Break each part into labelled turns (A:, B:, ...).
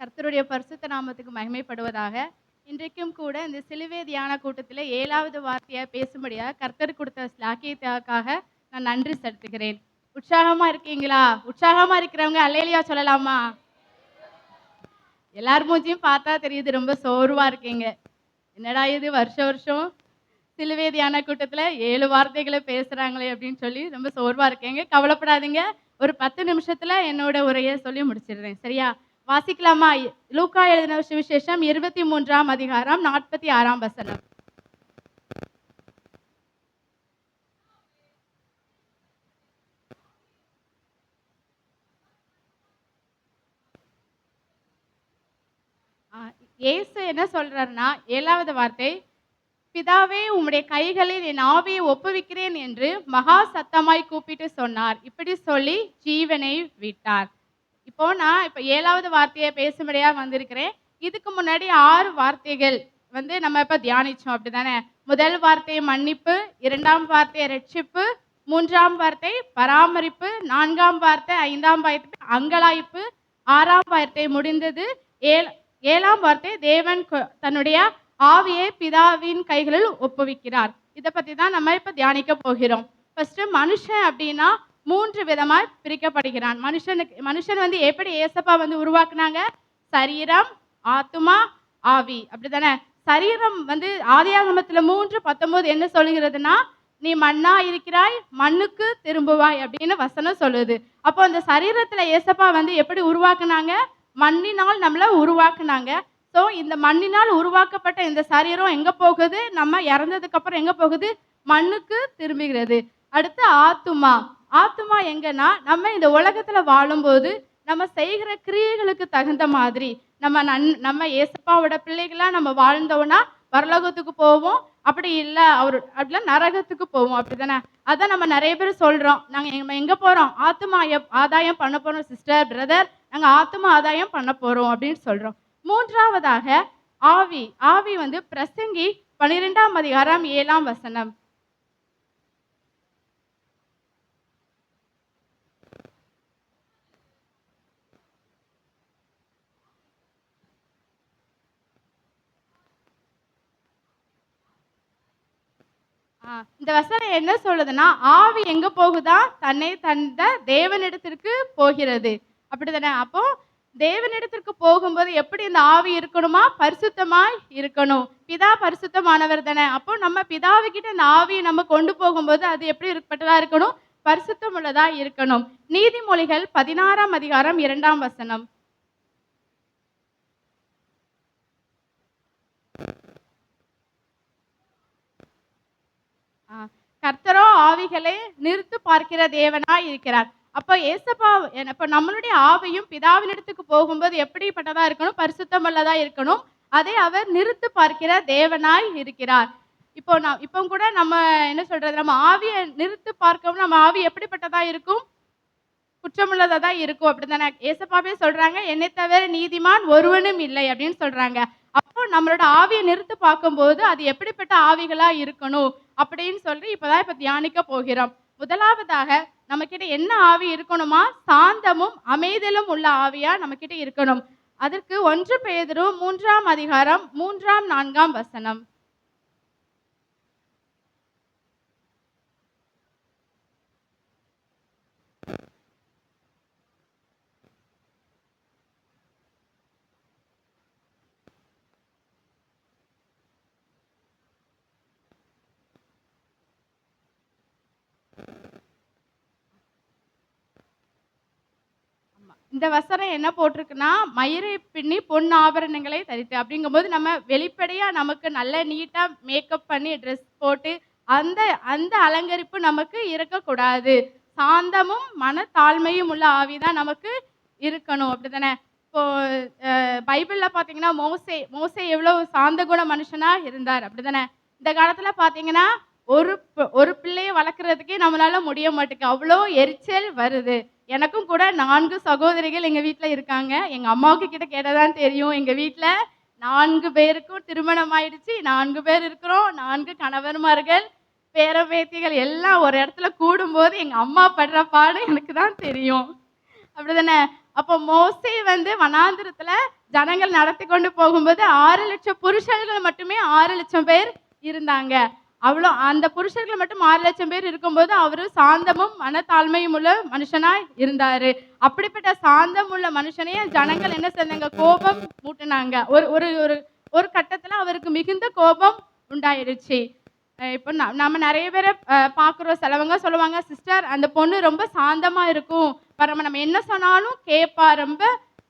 A: கர்த்தருடைய பரிசுத்த நாமத்துக்கு மகிமைப்படுவதாக. இன்றைக்கும் கூட இந்த சிலுவை தியான கூட்டத்தில் 7வது வார்த்தையை பேசும்படியாக கர்த்தர் கொடுத்த ஸ்லாக்கியத்துக்காக நான் நன்றி செலுத்துகிறேன். உற்சாகமா இருக்கீங்களா? உற்சாகமா இருக்கிறவங்க அல்லேலியா சொல்லலாமா? எல்லார் மூஞ்சியும் பார்த்தா தெரியுது, ரொம்ப சோர்வா இருக்கீங்க. என்னடா இது வருஷம் வருஷம் சிலுவை தியான கூட்டத்தில் 7 வார்த்தைகளை பேசுகிறாங்களே அப்படின்னு சொல்லி ரொம்ப சோர்வா இருக்கீங்க. கவலைப்படாதீங்க, ஒரு 10 நிமிஷத்தில் என்னோட உரையை சொல்லி முடிச்சிடுறேன். சரியா? வாசிக்கலாமா? லூக்கா எழுதின சுவிசேஷம் 23ஆம் அதிகாரம் 46ஆம் வசனம். இயேசு என்ன சொல்றாருன்னா, 7வது வார்த்தை, பிதாவே உம்முடைய கைகளில் என் ஆவியை ஒப்புவிக்கிறேன் என்று மகா சத்தமாய் கூப்பிட்டு சொன்னார். இப்படி சொல்லி ஜீவனை விட்டார். இப்போ நான் 7வது வார்த்தையை பேசும்படியா வந்திருக்கிறேன். இதுக்கு முன்னாடி 6 வார்த்தைகள் நம்ம இப்ப தியானிச்சோம், அப்படிதானே? முதல் வார்த்தை மன்னிப்பு, 2ஆம் வார்த்தை ரட்சிப்பு, 3ஆம் வார்த்தை பராமரிப்பு, 4ஆம் வார்த்தை 5ஆம் வார்த்தை அங்கலாய்ப்பு, 6ஆம் வார்த்தை முடிந்தது, 7ஆம் வார்த்தை தேவன் தன்னுடைய ஆவியை பிதாவின் கைகளில் ஒப்புவிக்கிறார். இதை பத்தி தான் நம்ம இப்ப தியானிக்க போகிறோம். ஃபர்ஸ்ட், மனுஷன் அப்படின்னா 3 விதமாய் பிரிக்கப்படுகிறான். மனுஷன் எப்படி ஏசப்பா உருவாக்குனாங்க? சரீரம், ஆத்துமா, ஆவி, அப்படிதானே? சரீரம் ஆதியாகமத்துல 3:19 என்ன சொல்லுகிறதுனா, நீ மண்ணா இருக்கிறாய், மண்ணுக்கு திரும்புவாய் அப்படின்னு வசனம் சொல்லுது. அப்போ அந்த சரீரத்துல ஏசப்பா எப்படி உருவாக்குனாங்க? மண்ணினால் நம்மள உருவாக்குனாங்க. ஸோ இந்த மண்ணினால் உருவாக்கப்பட்ட இந்த சரீரம் எங்க போகுது? நம்ம இறந்ததுக்கு அப்புறம் எங்க போகுது? மண்ணுக்கு திரும்புகிறது. அடுத்து ஆத்துமா. ஆத்துமா எங்கன்னா, நம்ம இந்த உலகத்துல வாழும்போது நம்ம செய்கிற கிரியைகளுக்கு தகுந்த மாதிரி நம்ம ஏசப்பாவோட பிள்ளைகளா நம்ம வாழ்ந்தோம்னா பரலோகத்துக்கு போவோம். அப்படி இல்லை அப்படிலாம் நரகத்துக்கு போவோம், அப்படிதானே? அதான் நம்ம நிறைய பேர் சொல்றோம், நம்ம எங்க போறோம்? ஆத்துமா ஆதாயம் பண்ண போறோம் சிஸ்டர், பிரதர், நாங்க ஆத்துமா ஆதாயம் பண்ண போறோம் அப்படின்னு சொல்றோம். 3ஆவதாக ஆவி. ஆவி பிரசங்கி 12ஆம் அதிகாரம் 7ஆம் வசனம். இந்த வசனம் என்ன சொல்லுதுன்னா, ஆவி எங்க போகுதா? தன்னை தந்த தேவனிடத்திற்கு போகிறது, அப்படிதானே? அப்போ தேவனிடத்திற்கு போகும்போது எப்படி இந்த ஆவி இருக்கணுமா? பரிசுத்தமாய் இருக்கணும். பிதா பரிசுத்தமானவர் தானே. அப்போ நம்ம பிதாவுக்கிட்ட இந்த ஆவியை நம்ம கொண்டு போகும்போது அது எப்படி இருப்பட்டதா இருக்கணும்? பரிசுத்தம் உள்ளதா இருக்கணும். நீதிமொழிகள் 16ஆம் அதிகாரம் 2ஆம் வசனம். கர்த்தரோ ஆவிகளை நிறுத்து பார்க்கிற தேவனாய் இருக்கிறார். அப்போ ஏசப்பா இப்போ நம்மளுடைய ஆவியும் பிதாவினிடத்துக்கு போகும்போது எப்படிப்பட்டதா இருக்கணும்? பரிசுத்தம் உள்ளதா இருக்கணும். அதை அவர் நிறுத்து பார்க்கிற தேவனாய் இருக்கிறார். இப்போ கூட நம்ம என்ன சொல்றது, நம்ம ஆவியை நிறுத்து பார்க்கவும் நம்ம ஆவி எப்படிப்பட்டதா இருக்கும்? குற்றமுள்ளதா தான் இருக்கும், அப்படித்தானே? ஏசப்பாவே சொல்றாங்க, என்னை தவிர நீதிமான் ஒருவனும் இல்லை அப்படின்னு சொல்றாங்க. அப்போ நம்மளோட ஆவியை நிறுத்து பார்க்கும்போது அது எப்படிப்பட்ட ஆவிகளா இருக்கணும் அப்படின்னு சொல்லி இப்ப தியானிக்க போகிறோம். முதலாவதாக நம்ம கிட்ட என்ன ஆவி இருக்கணுமா? சாந்தமும் அமைதலும் உள்ள ஆவியா நம்ம கிட்ட இருக்கணும். அதற்கு 1 பேதுரு 3ஆம் அதிகாரம் 3ஆம் 4ஆம் வசனம். இந்த வசனம் என்ன போட்டிருக்குன்னா, மயிரை பின்னி பொன் ஆபரணங்களை தரித்து, அப்படிங்கும்போது நம்ம வெளிப்படையா நமக்கு நல்ல நீட்டா மேக்கப் பண்ணி ட்ரெஸ் போட்டு அந்த அந்த அலங்கரிப்பு நமக்கு இருக்கக்கூடாது. சாந்தமும் மனத்தாழ்மையும் உள்ள ஆவிதான் நமக்கு இருக்கணும், அப்படிதானே? இப்போ பைபிள்ல பாத்தீங்கன்னா மோசே எவ்வளவு சாந்த குண மனுஷனா இருந்தார், அப்படிதானே? இந்த காலத்துல பாத்தீங்கன்னா ஒரு பிள்ளையை வளர்க்குறதுக்கே நம்மளால முடிய மாட்டேங்குது, அவ்வளோ எரிச்சல் வருது. எனக்கும் கூட 4 சகோதரிகள் எங்க வீட்டுல இருக்காங்க. எங்க அம்மாவுக்கு கிட்ட கேட்டதான் தெரியும், எங்க வீட்டுல 4 பேருக்கும் திருமணம் ஆயிடுச்சு, 4 பேர் இருக்கிறோம், 4 கணவன்மார்கள், பேர பேத்திகள் எல்லாம் ஒரு இடத்துல கூடும்போது எங்க அம்மா படுற பாடு எனக்கு தான் தெரியும், அப்படிதானே? அப்போ மோசே வனாந்திரத்துல ஜனங்கள் நடத்தி கொண்டு போகும்போது 6,00,000 புருஷர்கள் மட்டுமே 6,00,000 பேர் இருந்தாங்க. அவ்வளோ அந்த புருஷர்கள் மட்டும் 6,00,000 பேர் இருக்கும்போது அவரு சாந்தமும் மனத்தாழ்மையும் உள்ள மனுஷனாய் இருந்தாரு. அப்படிப்பட்ட சாந்தம் உள்ள மனுஷனையே ஜனங்கள் என்ன செஞ்சாங்க? கோபம் மூட்டுனாங்க. ஒரு ஒரு ஒரு ஒரு கட்டத்துல அவருக்கு மிகுந்த கோபம் உண்டாயிருச்சு. இப்போ நம்ம நெறைய பேர பார்க்குறோம். சிலவங்க சொல்லுவாங்க, "சிஸ்டர் அந்த பொண்ணு ரொம்ப சாந்தமா இருக்கும். நம்ம என்ன சொன்னாலும் கேட்பா. ரொம்ப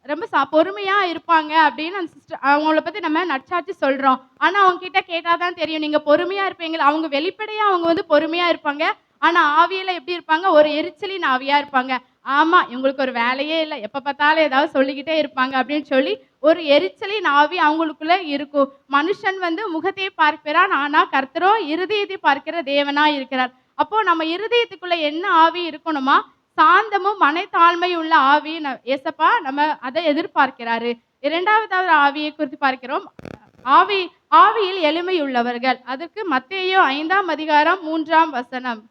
A: ரொம்ப பொறுமையா இருப்பாங்க" அப்படின்னு அந்த சிஸ்டர் அவங்கள பத்தி நம்ம நற்சாட்சி சொல்றோம். ஆனா அவங்க கிட்ட கேட்டா தான் தெரியும். நீங்க பொறுமையா இருப்பீங்களா? அவங்க வெளிப்படையா அவங்க வந்து பொறுமையா இருப்பாங்க. ஆனா ஆவியில எப்படி இருப்பாங்க? ஒரு எரிச்சலின் ஆவியா இருப்பாங்க. ஆமா, இவங்களுக்கு ஒரு வேலையே இல்ல. எப்ப பார்த்தாலும் ஏதாவது சொல்லிக்கிட்டே இருப்பாங்க அப்படின்னு சொல்லி ஒரு எரிச்சலின் ஆவி அவங்களுக்குள்ள இருக்கும். மனுஷன் வந்து முகத்தை பார்க்கிறான். ஆனா கர்த்தரோ இருதயத்தை பார்க்கிற தேவனா இருக்கிறார். அப்போ நம்ம இருதயத்துக்குள்ள என்ன ஆவி இருக்கணுமா? சாந்தமும் மனத்தாழ்மையும் உள்ள ஆவி ஏசப்பா நம்ம அதை எதிர்பார்க்கிறாரு. 2வது ஆவியை குறித்து பார்க்கிறோம். ஆவி ஆவியில் எளிமை உள்ளவர்கள். அதற்கு மத்தேயு 5ஆம் அதிகாரம் 3ஆம் வசனம்.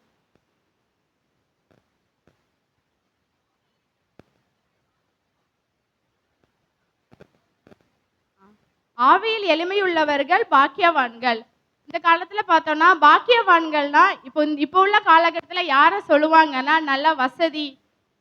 A: ஆவியில் எளிமையுள்ளவர்கள் பாக்கியவான்கள். இந்த காலத்துல பார்த்தோம்னா, பாக்கியவான்கள்னா, இப்போ உள்ள காலகட்டத்துல யார சொல்லுவாங்கன்னா, நல்ல வசதி,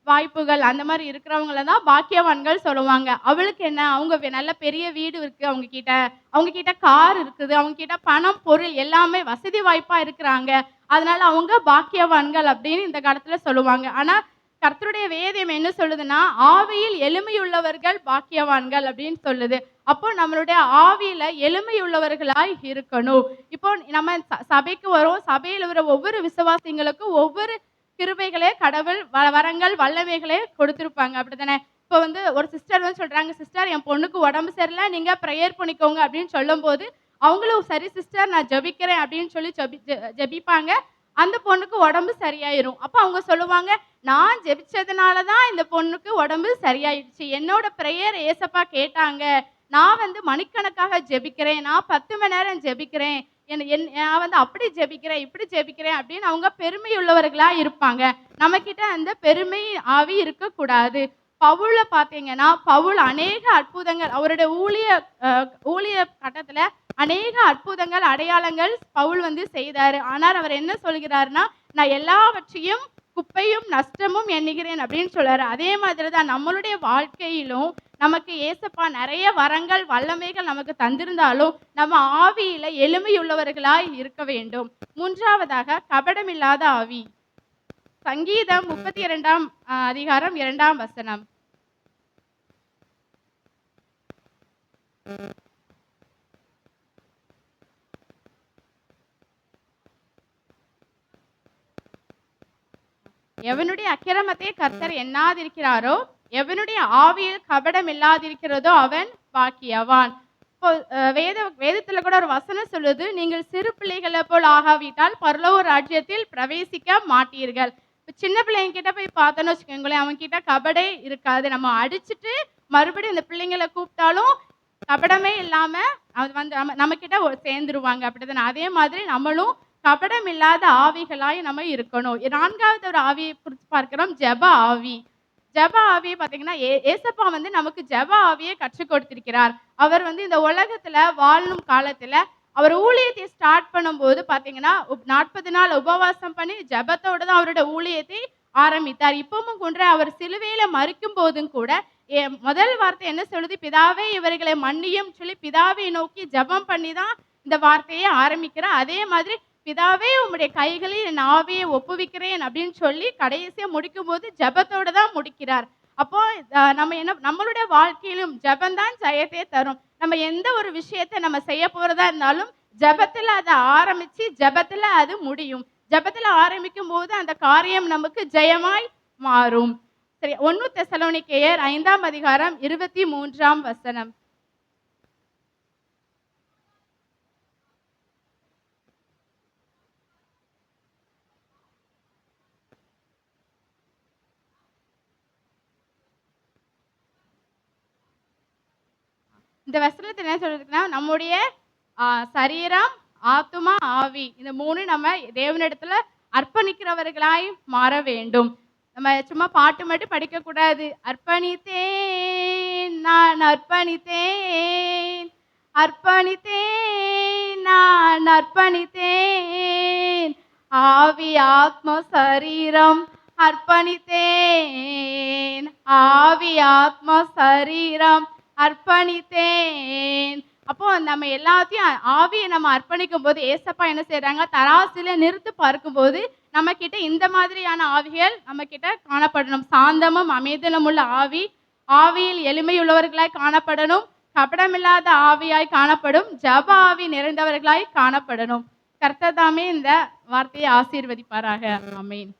A: வாய்ப்புகள் அந்த மாரி இருக்கிறவங்கள தான் பாக்கியவான்கள் சொல்லுவாங்க. அவளுக்கு என்ன? அவங்க நல்ல பெரிய வீடு இருக்கு அவங்க கிட்ட. அவங்க கிட்ட கார் இருக்குது. அவங்க கிட்ட பணம், பொருள் எல்லாமே வசதி வாய்ப்பா இருக்கிறாங்க. அதனால அவங்க பாக்கியவான்கள் அப்படின்னு இந்த காலத்துல சொல்லுவாங்க. ஆனா, கர்த்தருடைய வேதம் என்ன சொல்லுதுன்னா, ஆவியில் எளிமையுள்ளவர்கள் பாக்கியவான்கள் அப்படின்னு சொல்லுது. அப்போ நம்மளுடைய ஆவியில எளிமையுள்ளவர்களாய் இருக்கணும். இப்போ நம்ம சபைக்கு வரோம். சபையில வர ஒவ்வொரு விசுவாசிங்களுக்கும் ஒவ்வொரு கிருபைகளே கடவுள் வரங்கள், வல்லமைகளே கொடுத்திருப்பாங்க. அப்படித்தானே? இப்போ வந்து ஒரு சிஸ்டர் வந்து சொல்றாங்க, "சிஸ்டர் என் பொண்ணுக்கு உடம்பு சரியில்ல. நீங்க பிரேயர் பண்ணிக்கோங்க" அப்படின்னு சொல்லும்போது, அவங்களும் "சரி சிஸ்டர் நான் ஜெபிக்கிறேன்" அப்படின்னு சொல்லி ஜெபிப்பாங்க. அந்த பொண்ணுக்கு உடம்பு சரியாயிரும். அப்ப அவங்க சொல்லுவாங்க, "நான் ஜெபிச்சதுனால தான் இந்த பொண்ணுக்கு உடம்பு சரியாயிடுச்சு. என்னோட பிரேயர் ஏசப்பா கேட்டாங்க. நான் வந்து மணிக்கணக்காக ஜெபிக்கிறேன். நான் 10 மணி நேரம் ஜெபிக்கிறேன். நான் வந்து அப்படி ஜெபிக்கிறேன், இப்படி ஜெபிக்கிறேன்" அப்படின்னு அவங்க பெருமையுள்ளவர்களா இருப்பாங்க. நம்மகிட்ட அந்த பெருமை ஆவி இருக்கக்கூடாது. பவுல பார்த்தீங்கன்னா, பவுல் அநேக அற்புதங்கள் அவருடைய ஊழிய கட்டத்துல அநேக அற்புதங்கள், அடையாளங்கள் பவுல் வந்து செய்தாரு. ஆனால் அவர் என்ன சொல்கிறாருன்னா, "நான் எல்லாவற்றையும் குப்பையும் நஷ்டமும் எண்ணுகிறேன்" அப்படின்னு சொல்றாரு. அதே மாதிரி தான் நம்மளுடைய வாழ்க்கையிலும் நமக்கு ஏசப்பா நிறைய வரங்கள், வல்லமைகள் நமக்கு தந்திருந்தாலும், நம்ம ஆவியில எளிமையுள்ளவர்களாய் இருக்க வேண்டும். 3வதாக கபடமில்லாத ஆவி. சங்கீதம் 32ஆம் அதிகாரம் 2ஆம் வசனம். எவனுடைய அக்கிரமத்தை கர்த்தர் எண்ணாதிருக்கிறாரோ, எவனுடைய ஆவியில் கபடம் இல்லாதிருக்கிறதோ அவன் பாக்கியவான். இப்போ வேதத்துல கூட ஒரு வசனம் சொல்லுது, நீங்கள் சிறு பிள்ளைகளை போல் ஆகாவிட்டால் பரலோக ராஜ்யத்தில் பிரவேசிக்க மாட்டீர்கள். இப்போ சின்ன பிள்ளைங்க கிட்ட போய் பார்த்தோன்னு வச்சுக்கோங்களேன், அவன் கிட்ட கபடே இருக்காது. நம்ம அடிச்சுட்டு மறுபடியும் இந்த பிள்ளைங்களை கூப்பிட்டாலும் கபடமே இல்லாம அது வந்து நம்ம கிட்ட சேர்ந்துருவாங்க. அப்படிதானே? அதே மாதிரி நம்மளும் கபடம் இல்லாத ஆவிகளாய் நம்ம இருக்கணும். 4வது ஒரு ஆவியை குறித்து பார்க்கிறோம், ஜெப ஆவி. ஜெப ஆவியை பார்த்தீங்கன்னா, ஏசப்பா வந்து நமக்கு ஜெப ஆவியை கற்றுக் கொடுத்திருக்கிறார். அவர் வந்து இந்த உலகத்துல வாழும் காலத்துல அவர் ஊழியத்தை ஸ்டார்ட் பண்ணும்போது பார்த்தீங்கன்னா, 40 நாள் உபவாசம் பண்ணி ஜெபத்தோட தான் அவருடைய ஊழியத்தை ஆரம்பித்தார். இப்பவும் கூட அவர் சிலுவையில மரிக்கும் போதும் கூட முதல் வார்த்தை என்ன சொல்லுது? "பிதாவே இவர்களை மன்னியும்" சொல்லி பிதாவை நோக்கி ஜெபம் பண்ணி தான் இந்த வார்த்தையை ஆரம்பிக்கிறார். அதே மாதிரி "பிதாவே உம்முடைய கைகளில் என் ஆவியை ஒப்புவிக்கிறேன்" அப்படின்னு சொல்லி கடைசியா முடிக்கும்போது ஜெபத்தோட தான் முடிக்கிறார். அப்போ நம்மளுடைய வாழ்க்கையிலும் ஜெபந்தான் ஜெயத்தை தரும். நம்ம எந்த ஒரு விஷயத்தை நம்ம செய்ய போறதா இருந்தாலும் ஜெபத்துல அதை ஆரம்பிச்சு ஜெபத்துல அது முடியும். ஜெபத்துல ஆரம்பிக்கும் போது அந்த காரியம் நமக்கு ஜெயமாய் மாறும். சரி, 1 தெசலோனிக்கேயர் 5ஆம் அதிகாரம் 23ஆம் வசனம். இந்த வசனத்துல என்ன சொல்லிருக்குன்னா, நம்முடைய சரீரம், ஆத்துமா, ஆவி இந்த 3 நம்ம தேவனிடத்துல அர்ப்பணிக்கிறவர்களாய் மாற வேண்டும். நம்ம சும்மா பாட்டு மட்டும் படிக்கக்கூடாது. "அர்ப்பணித்தேன் நான் அர்ப்பணித்தேன், அர்ப்பணித்தேன், நான் அர்ப்பணித்தேன். ஆவி ஆத்ம சரீரம் அர்ப்பணித்தேன், ஆவி ஆத்ம சரீரம் அர்ப்பணித்தேன். அப்போ நம்ம எல்லாத்தையும் ஆவியை நம்ம அர்ப்பணிக்கும் போது ஏசப்பா என்ன செய்றாங்க, தராசில நிறுத்து பார்க்கும்போது நம்ம கிட்ட இந்த மாதிரியான ஆவிகள் நம்ம கிட்ட காணப்படணும். சாந்தமும் அமைதலும் உள்ள ஆவி, ஆவியில் எளிமையுள்ளவர்களாய் காணப்படணும். கபடமில்லாத ஆவியாய் காணப்படும். ஜப ஆவி நிறைந்தவர்களாய் காணப்படணும். கர்த்தர் தாமே இந்த வார்த்தையை ஆசீர்வதிப்பாராக. ஆமென்.